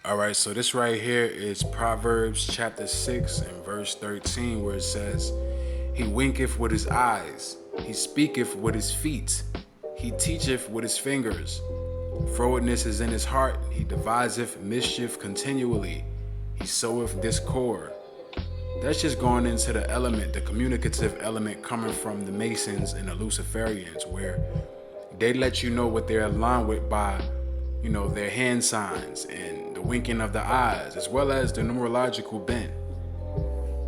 All right, so this right here is Proverbs chapter 6 and verse 13, where it says, He winketh with his eyes, he speaketh with his feet, he teacheth with his fingers. Frowardness is in his heart, he deviseth mischief continually, he soweth discord. That's just going into the element, the communicative element coming from the Masons and the Luciferians, where they let you know what they're aligned with by, their hand signs and the winking of the eyes, as well as the numerological bent.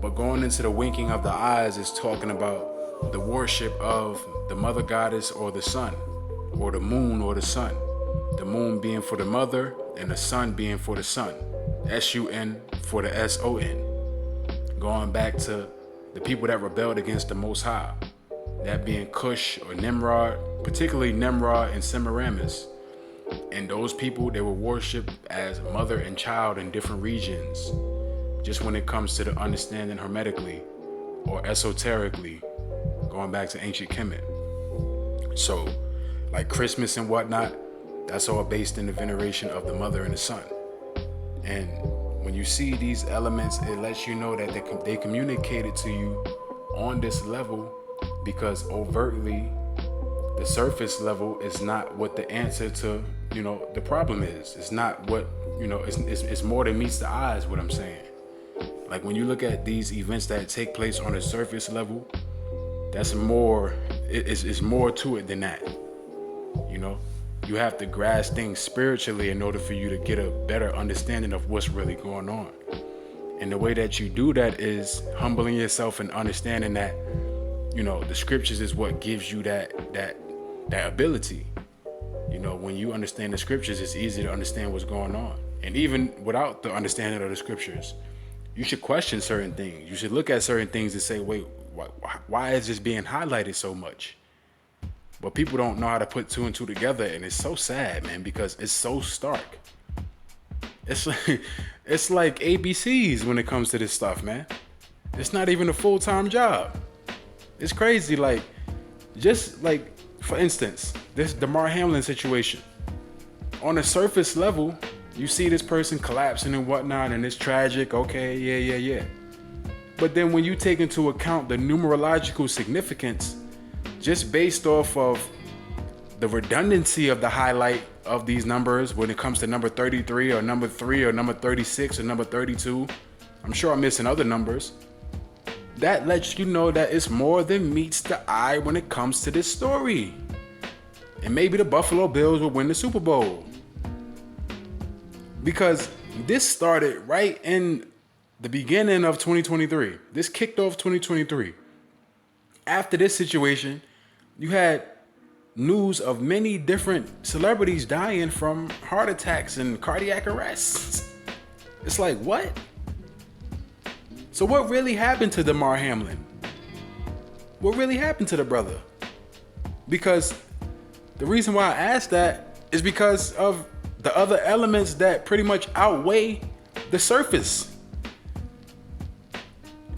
But going into the winking of the eyes is talking about the worship of the mother goddess or the sun, or the moon or the sun. The moon being for the mother and the sun being for the sun. S-U-N for the S-O-N. Going back to the people that rebelled against the Most High, that being Cush or Nimrod, particularly Nimrod and Semiramis. And those people, they were worshipped as mother and child in different regions, just when it comes to the understanding hermetically or esoterically, going back to ancient Kemet. So, like Christmas and whatnot, that's all based in the veneration of the mother and the son. And when you see these elements, it lets you know that they communicated to you on this level, because overtly, the surface level is not what the answer to, the problem is. It's not what, it's more than meets the eyes, what I'm saying. Like when you look at these events that take place on a surface level, that's more, it's more to it than that. You have to grasp things spiritually in order for you to get a better understanding of what's really going on. And the way that you do that is humbling yourself and understanding that, the scriptures is what gives you that ability. When you understand the scriptures, it's easy to understand what's going on. And even without the understanding of the scriptures, you should question certain things. You should look at certain things and say, wait, why is this being highlighted so much? But people don't know how to put two and two together, and it's so sad, man, because it's so stark. It's like ABCs when it comes to this stuff, man. It's not even a full-time job. It's crazy. Just for instance, this Damar Hamlin situation. On a surface level, you see this person collapsing and whatnot, and it's tragic. Okay, yeah. But then when you take into account the numerological significance, just based off of the redundancy of the highlight of these numbers when it comes to number 33 or number 3 or number 36 or number 32, I'm sure I'm missing other numbers. That lets you know that it's more than meets the eye when it comes to this story. And maybe the Buffalo Bills will win the Super Bowl. Because this started right in the beginning of 2023. This kicked off 2023. After this situation, you had news of many different celebrities dying from heart attacks and cardiac arrests. It's like, what? So what really happened to Damar Hamlin? What really happened to the brother? Because the reason why I asked that is because of the other elements that pretty much outweigh the surface.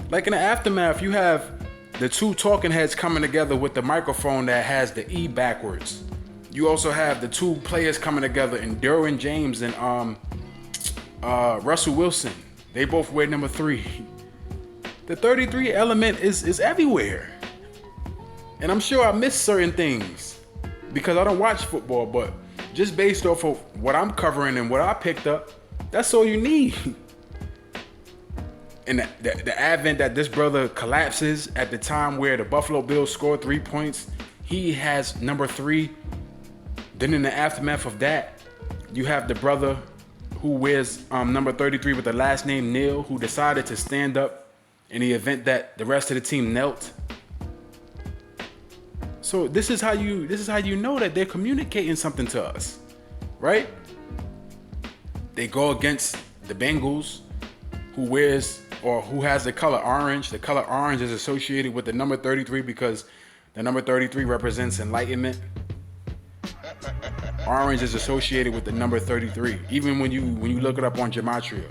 Like in the aftermath, you have the two talking heads coming together with the microphone that has the E backwards. You also have the two players coming together in Derwin James and Russell Wilson. They both wear number 3. The 33 element is everywhere. And I'm sure I missed certain things because I don't watch football, but just based off of what I'm covering and what I picked up, that's all you need. And the advent that this brother collapses at the time where the Buffalo Bills scored 3 points, he has number 3. Then in the aftermath of that, you have the brother who wears number 33 with the last name Neal, who decided to stand up in the event that the rest of the team knelt. So this is how you know that they're communicating something to us, right? They go against the Bengals, who has the color orange. The color orange is associated with the number 33 because the number 33 represents enlightenment. Orange is associated with the number 33. Even when you look it up on Gematria,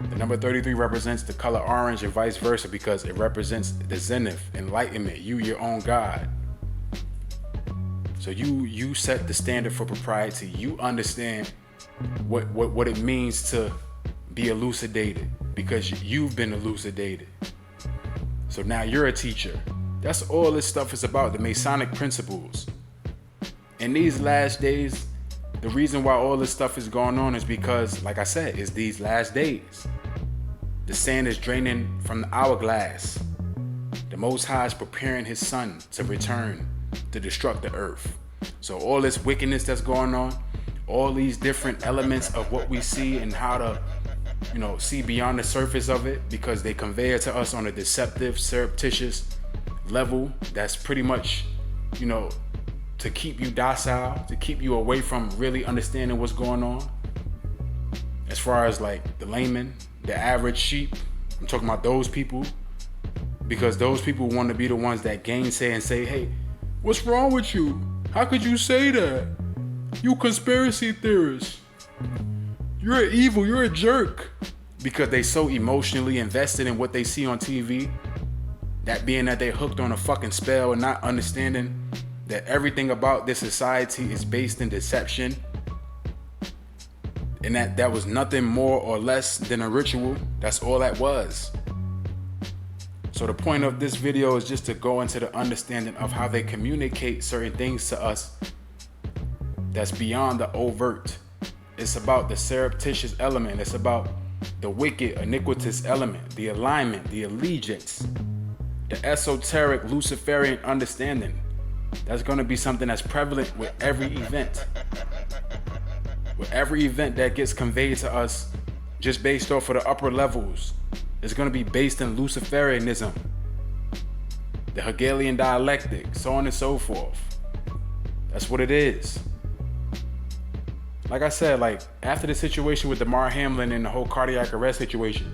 the number 33 represents the color orange and vice versa because it represents the zenith, enlightenment, you, your own God. So you set the standard for propriety. You understand what it means to be elucidated, because you've been elucidated. So now you're a teacher. That's all this stuff is about, the Masonic principles. In these last days, the reason why all this stuff is going on is because, like I said, it's these last days. The sand is draining from the hourglass. The Most High is preparing his son to return to destruct the earth. So all this wickedness that's going on, all these different elements of what we see and how to, see beyond the surface of it, because they convey it to us on a deceptive, surreptitious level that's pretty much, to keep you docile, to keep you away from really understanding what's going on. As far as like the layman, the average sheep, I'm talking about those people, because those people want to be the ones that gainsay and say, hey, what's wrong with you? How could you say that? You conspiracy theorist. You're evil, you're a jerk. Because they so emotionally invested in what they see on TV, that being that they hooked on a fucking spell and not understanding that everything about this society is based in deception, and that was nothing more or less than a ritual. That's all that was. So the point of this video is just to go into the understanding of how they communicate certain things to us that's beyond the overt. It's about the surreptitious element. It's about the wicked, iniquitous element, the alignment, the allegiance, the esoteric Luciferian understanding. That's going to be something that's prevalent with every event. With every event that gets conveyed to us just based off of the upper levels, it's going to be based in Luciferianism, the Hegelian dialectic, so on and so forth. That's what it is. Like I said, after the situation with Damar Hamlin and the whole cardiac arrest situation,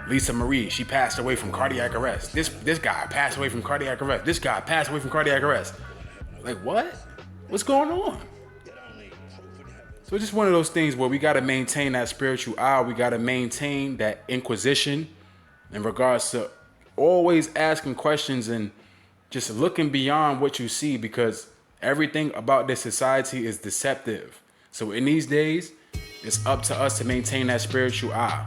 Lisa Marie, she passed away from cardiac arrest. This guy passed away from cardiac arrest. This guy passed away from cardiac arrest. Like, what? What's going on? So it's just one of those things where we got to maintain that spiritual eye. We got to maintain that inquisition in regards to always asking questions and just looking beyond what you see, because everything about this society is deceptive. So in these days, it's up to us to maintain that spiritual eye.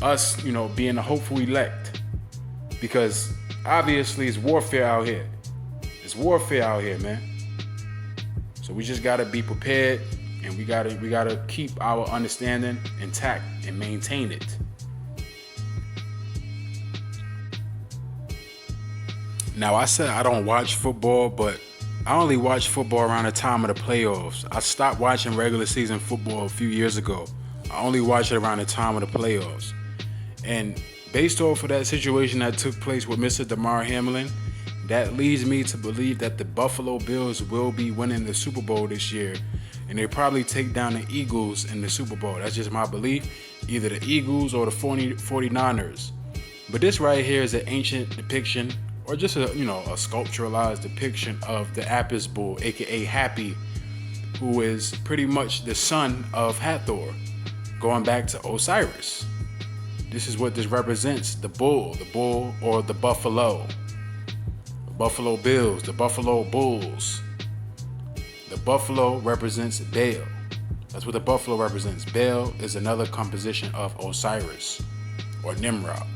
Us, being the hopeful elect. Because obviously it's warfare out here. It's warfare out here, man. So we just gotta be prepared, and we gotta keep our understanding intact and maintain it. Now, I said I don't watch football, but I only watch football around the time of the playoffs. I stopped watching regular season football a few years ago. I only watch it around the time of the playoffs. And based off of that situation that took place with Mr. Damar Hamlin, that leads me to believe that the Buffalo Bills will be winning the Super Bowl this year. And they probably take down the Eagles in the Super Bowl. That's just my belief. Either the Eagles or the 49ers. But this right here is an ancient depiction, or just a sculpturalized depiction of the Apis bull, aka Happy, who is pretty much the son of Hathor, going back to Osiris. This is what this represents: the bull or the buffalo. The Buffalo Bills, the Buffalo Bulls. The buffalo represents Baal. That's what the buffalo represents. Baal is another composition of Osiris or Nimrod.